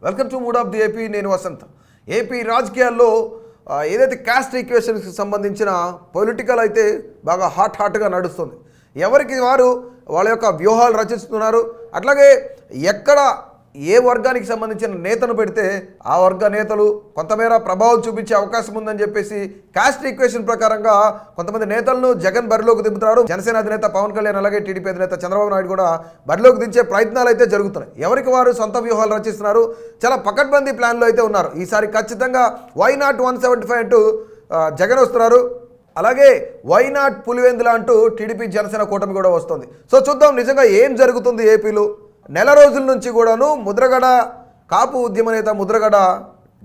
Welcome to mood of the AP. నేను Vasant. AP రాజకీయాల్లో ఏదైతే క్యాస్ట్ ఈక్వేషన్స్కి సంబంధించిన పొలిటికల్ అయితే బాగా హాట్గా నడుస్తుంది. ఎవరికి వారు వాళ్ళ యొక్క వ్యూహాలు రచిస్తున్నారు. అట్లాగే ఎక్కడ ఏ వర్గానికి సంబంధించిన నేతను పెడితే ఆ వర్గ నేతలు కొంతమేర ప్రభావం చూపించే అవకాశం ఉందని చెప్పేసి కాస్ట్ ఈక్వేషన్ ప్రకారంగా కొంతమంది నేతలను జగన్ బరిలోకి దింపుతున్నారు. జనసేన అధినేత పవన్ కళ్యాణ్ అలాగే టీడీపీ అధినేత చంద్రబాబు నాయుడు కూడా బరిలోకి దించే ప్రయత్నాలు అయితే జరుగుతున్నాయి. ఎవరికి వారు సొంత వ్యూహాలు రచిస్తున్నారు. చాలా పకడ్బందీ ప్లాన్లో అయితే ఉన్నారు. ఈసారి ఖచ్చితంగా వై నాట్ 175 అంటూ జగన్ వస్తున్నారు. అలాగే వై నాట్ పులివెందుల అంటూ టీడీపీ జనసేన కూటమి కూడా వస్తుంది. సో చూద్దాం నిజంగా ఏం జరుగుతుంది ఏపీలో. నెల రోజుల నుంచి కూడాను ముద్రగడ కాపు ఉద్యమ నేత ముద్రగడ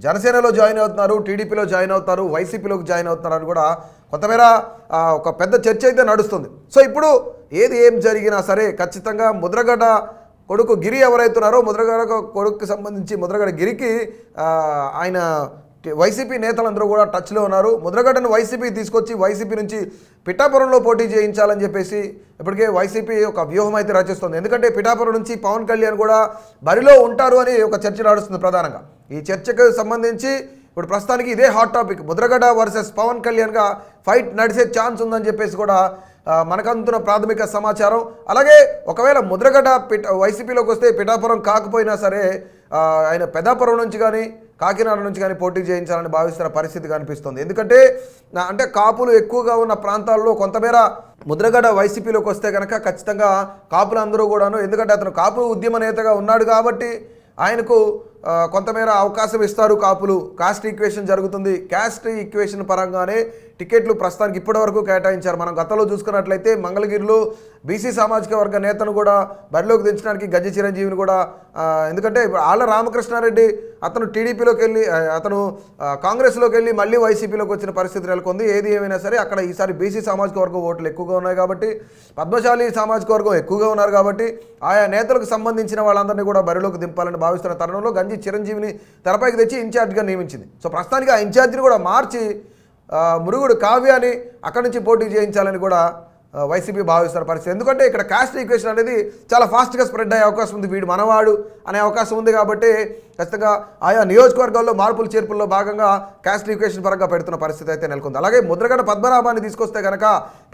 జనసేనలో జాయిన్ అవుతున్నారు, టీడీపీలో జాయిన్ అవుతారు, వైసీపీలోకి జాయిన్ అవుతున్నారు అని కూడా కొంతమేర ఒక పెద్ద చర్చ అయితే నడుస్తుంది. సో ఇప్పుడు ఏం జరిగినా సరే ఖచ్చితంగా ముద్రగడ కొడుకు గిరి ఎవరైతున్నారో ముద్రగడ కొడుకుకి సంబంధించి ముద్రగడ గిరికి ఆయన వైసీపీ నేతలందరూ కూడా టచ్లో ఉన్నారు. ముద్రగడను వైసీపీ తీసుకొచ్చి వైసీపీ నుంచి పిఠాపురంలో పోటీ చేయించాలని చెప్పేసి ఇప్పటికే వైసీపీ ఒక వ్యూహం అయితే రచిస్తుంది. ఎందుకంటే పిఠాపురం నుంచి పవన్ కళ్యాణ్ కూడా బరిలో ఉంటారు అని ఒక చర్చ నడుస్తుంది. ప్రధానంగా ఈ చర్చకు సంబంధించి ఇప్పుడు ప్రస్తుతానికి ఇదే hot topic. Mudragada versus Pavan కళ్యాణ్గా ఫైట్ నడిచే ఛాన్స్ ఉందని చెప్పేసి కూడా మనకందుతున్న ప్రాథమిక సమాచారం. అలాగే ఒకవేళ ముద్రగడ వైసీపీలోకి వస్తే పిఠాపురం కాకపోయినా సరే ఆయన పెద్దాపురం నుంచి కానీ కాకినాడ నుంచి కానీ పోటీ చేయించాలని భావిస్తున్న పరిస్థితి కనిపిస్తుంది. ఎందుకంటే అంటే కాపులు ఎక్కువగా ఉన్న ప్రాంతాల్లో కొంతమేర ముద్రగడ వైసీపీలోకి వస్తే కనుక ఖచ్చితంగా కాపులందరూ కూడాను, ఎందుకంటే అతను కాపు ఉద్యమ నేతగా ఉన్నాడు కాబట్టి ఆయనకు కొంతమేర అవకాశం ఇస్తారు కాపులు. కాస్ట్ ఈక్వేషన్ జరుగుతుంది. కాస్ట్ ఈక్వేషన్ పరంగానే టికెట్లు ప్రస్తుతానికి ఇప్పటివరకు కేటాయించారు. మనం గతంలో చూసుకున్నట్లయితే మంగళగిరిలో బీసీ సామాజిక వర్గ నేతను కూడా బరిలోకి దించడానికి గజ్జి చిరంజీవిని కూడా, ఎందుకంటే ఆళ్ళ రామకృష్ణారెడ్డి అతను టీడీపీలోకి వెళ్ళి అతను కాంగ్రెస్లోకి వెళ్ళి మళ్ళీ వైసీపీలోకి వచ్చిన పరిస్థితి నెలకొంది. ఏది ఏమైనా సరే అక్కడ ఈసారి బీసీ సామాజిక వర్గం ఓట్లు ఎక్కువగా ఉన్నాయి కాబట్టి, పద్మశాలి సామాజిక వర్గం ఎక్కువగా ఉన్నారు కాబట్టి ఆయా నేతలకు సంబంధించిన వాళ్ళందరినీ కూడా బరిలోకి దింపాలని భావిస్తున్న తరుణంలో గంజి చిరంజీవిని తెరపైకి తెచ్చి ఇన్ఛార్జ్గా నియమించింది. సో ప్రస్తుతానికి ఆ ఇన్ఛార్జిని కూడా మార్చి మురుగుడు కావ్యాన్ని అక్కడి నుంచి పోటీ చేయించాలని కూడా వైసీపీ భావిస్తున్న పరిస్థితి. ఎందుకంటే ఇక్కడ కాస్ట్ ఈక్వేషన్ అనేది చాలా ఫాస్ట్గా స్ప్రెడ్ అయ్యే అవకాశం ఉంది. వీడు మనవాడు అనే అవకాశం ఉంది కాబట్టి ఖచ్చితంగా ఆయా నియోజకవర్గాల్లో మార్పులు చేర్పుల్లో భాగంగా కాస్ట్ ఈక్వేషన్ పరంగా పెడుతున్న పరిస్థితి అయితే నెలకొంది. అలాగే ముద్రగడ పద్మనాభాన్ని తీసుకొస్తే కనుక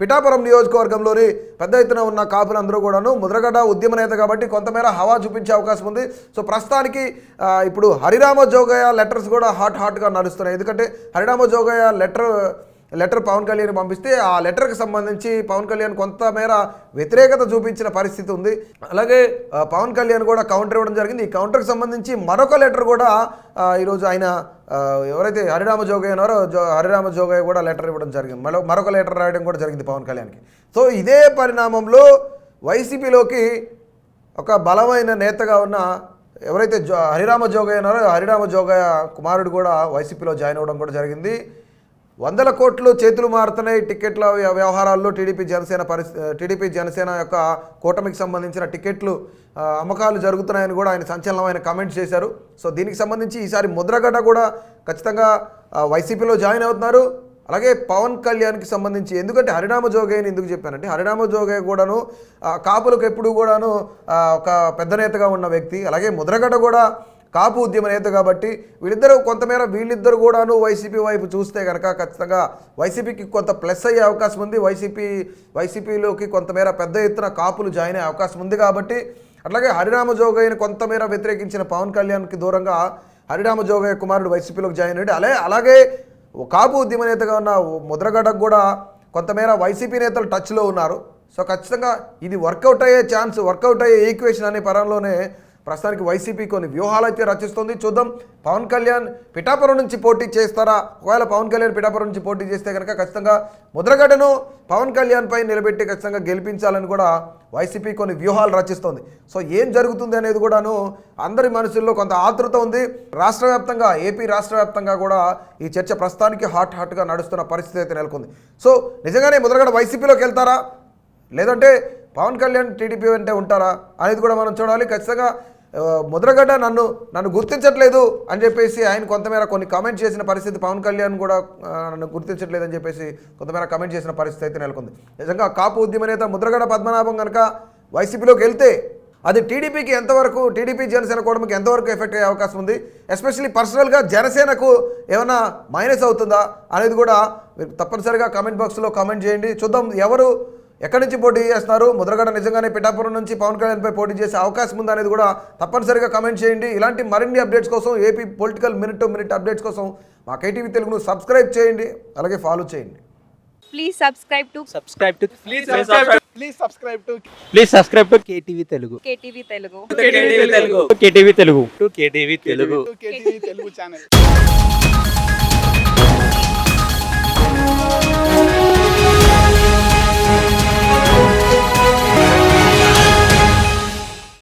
పిఠాపురం నియోజకవర్గంలోని పెద్ద ఎత్తున ఉన్న కాపులందరూ కూడాను ముద్రగడ ఉద్యమ నేత కాబట్టి కొంతమేర హవా చూపించే అవకాశం ఉంది. సో ప్రస్తుతానికి ఇప్పుడు హరిరామ జోగయ్య లెటర్స్ కూడా హాట్గా నడుస్తున్నాయి. ఎందుకంటే హరిరామ జోగయ్య లెటర్ పవన్ కళ్యాణ్ పంపిస్తే ఆ లెటర్కి సంబంధించి పవన్ కళ్యాణ్ కొంతమేర వ్యతిరేకత చూపించిన పరిస్థితి ఉంది. అలాగే పవన్ కళ్యాణ్ కూడా కౌంటర్ ఇవ్వడం జరిగింది. ఈ కౌంటర్కి సంబంధించి మరొక లెటర్ కూడా ఈరోజు ఆయన ఎవరైతే హరిరామ జోగయ్య ఉన్నారో హరిరామ జోగయ్య కూడా లెటర్ ఇవ్వడం జరిగింది. మరొక లెటర్ రాయడం కూడా జరిగింది పవన్ కళ్యాణ్కి. సో ఇదే పరిణామంలో వైసీపీలోకి ఒక బలమైన నేతగా ఉన్న ఎవరైతే హరిరామ జోగయ్య ఉన్నారో హరిరామ జోగయ్య కుమారుడు కూడా వైసీపీలో జాయిన్ అవ్వడం కూడా జరిగింది. 100 కోట్లు చేతులు మారుతున్నాయి టికెట్ల వ్యవహారాల్లో టీడీపీ జనసేన యొక్క కూటమికి సంబంధించిన టికెట్లు అమ్మకాలు జరుగుతున్నాయని కూడా ఆయన సంచలనమైన కామెంట్స్ చేశారు. సో దీనికి సంబంధించి ఈసారి ముద్రగడ కూడా ఖచ్చితంగా వైసీపీలో జాయిన్ అవుతున్నారు. అలాగే పవన్ కళ్యాణ్కి సంబంధించి, ఎందుకంటే హరిరామ జోగయ్యని ఎందుకు చెప్పానంటే హరిరామ జోగయ్య కూడాను కాపులకు ఎప్పుడు కూడాను ఒక పెద్ద నేతగా ఉన్న వ్యక్తి. అలాగే ముద్రగడ కూడా కాపు ఉద్యమ నేత కాబట్టి వీళ్ళిద్దరు కూడాను వైసీపీ వైపు చూస్తే కనుక ఖచ్చితంగా వైసీపీకి కొంత ప్లస్ అయ్యే అవకాశం ఉంది. వైసీపీలోకి కొంతమేర పెద్ద ఎత్తున కాపులు జాయిన్ అయ్యే అవకాశం ఉంది కాబట్టి, అట్లాగే హరిరామ జోగయ్యని కొంతమేర వ్యతిరేకించిన పవన్ కళ్యాణ్కి దూరంగా హరిరామ జోగయ్య కుమారుడు వైసీపీలోకి జాయిన్ అయ్యాడు. అలాగే కాపు ఉద్యమ నేతగా ఉన్న ముద్రగడకు కూడా కొంతమేర వైసీపీ నేతలు టచ్లో ఉన్నారు. సో ఖచ్చితంగా ఇది వర్కౌట్ అయ్యే ఈక్వేషన్ అనే పరంలోనే ప్రస్తుతానికి వైసీపీ కొన్ని వ్యూహాలు అయితే రచిస్తుంది. చూద్దాం పవన్ కళ్యాణ్ పిఠాపురం నుంచి పోటీ చేస్తారా. ఒకవేళ పవన్ కళ్యాణ్ పిఠాపురం నుంచి పోటీ చేస్తే కనుక ఖచ్చితంగా ముద్రగడను పవన్ కళ్యాణ్ పై నిలబెట్టి ఖచ్చితంగా గెలిపించాలని కూడా వైసీపీ కొన్ని వ్యూహాలు రచిస్తుంది. సో ఏం జరుగుతుంది అనేది కూడాను అందరి మనసుల్లో కొంత ఆతృత ఉంది. ఏపీ రాష్ట్ర వ్యాప్తంగా కూడా ఈ చర్చ ప్రస్తుతానికి హాట్గా నడుస్తున్న పరిస్థితి అయితే నెలకొంది. సో నిజంగానే ముద్రగడ వైసీపీలోకి వెళ్తారా లేదంటే పవన్ కళ్యాణ్ టీడీపీ అంటే ఉంటారా అనేది కూడా మనం చూడాలి. ఖచ్చితంగా ముద్రగడ్డ నన్ను గుర్తించట్లేదు అని చెప్పేసి ఆయన కొంతమేర కొన్ని కామెంట్ చేసిన పరిస్థితి, పవన్ కళ్యాణ్ కూడా నన్ను గుర్తించట్లేదు అని చెప్పేసి కొంతమేర కామెంట్ చేసిన పరిస్థితి అయితే నెలకొంది. నిజంగా కాపు ఉద్యమ నేత ముద్రగడ పద్మనాభం కనుక వైసీపీలోకి వెళ్తే అది టీడీపీకి ఎంతవరకు, టీడీపీ జనసేన కూటమికి ఎంతవరకు ఎఫెక్ట్ అయ్యే అవకాశం ఉంది, ఎస్పెషల్లీ పర్సనల్గా జనసేనకు ఏమైనా మైనస్ అవుతుందా అనేది కూడా మీరు తప్పనిసరిగా కామెంట్ బాక్స్లో కామెంట్ చేయండి. చూద్దాం ఎవరు ఎక్కడి నుంచి పోటీ చేస్తున్నారు, ముద్రగడ నిజంగానే పిఠాపురం నుంచి పవన్ కళ్యాణ్పై పోటీ చేసే అవకాశం ఉందా అనేది కూడా తప్పనిసరిగా కామెంట్ చేయండి. ఇలాంటి మరిన్ని అప్డేట్స్ కోసం, AP political minute to minute updates కోసం మా కేటీవీ తెలుగును సబ్స్క్రైబ్ చేయండి, అలాగే ఫాలో చేయండి. Please subscribe to KTV Telugu. KTV Telugu. KTV Telugu channel.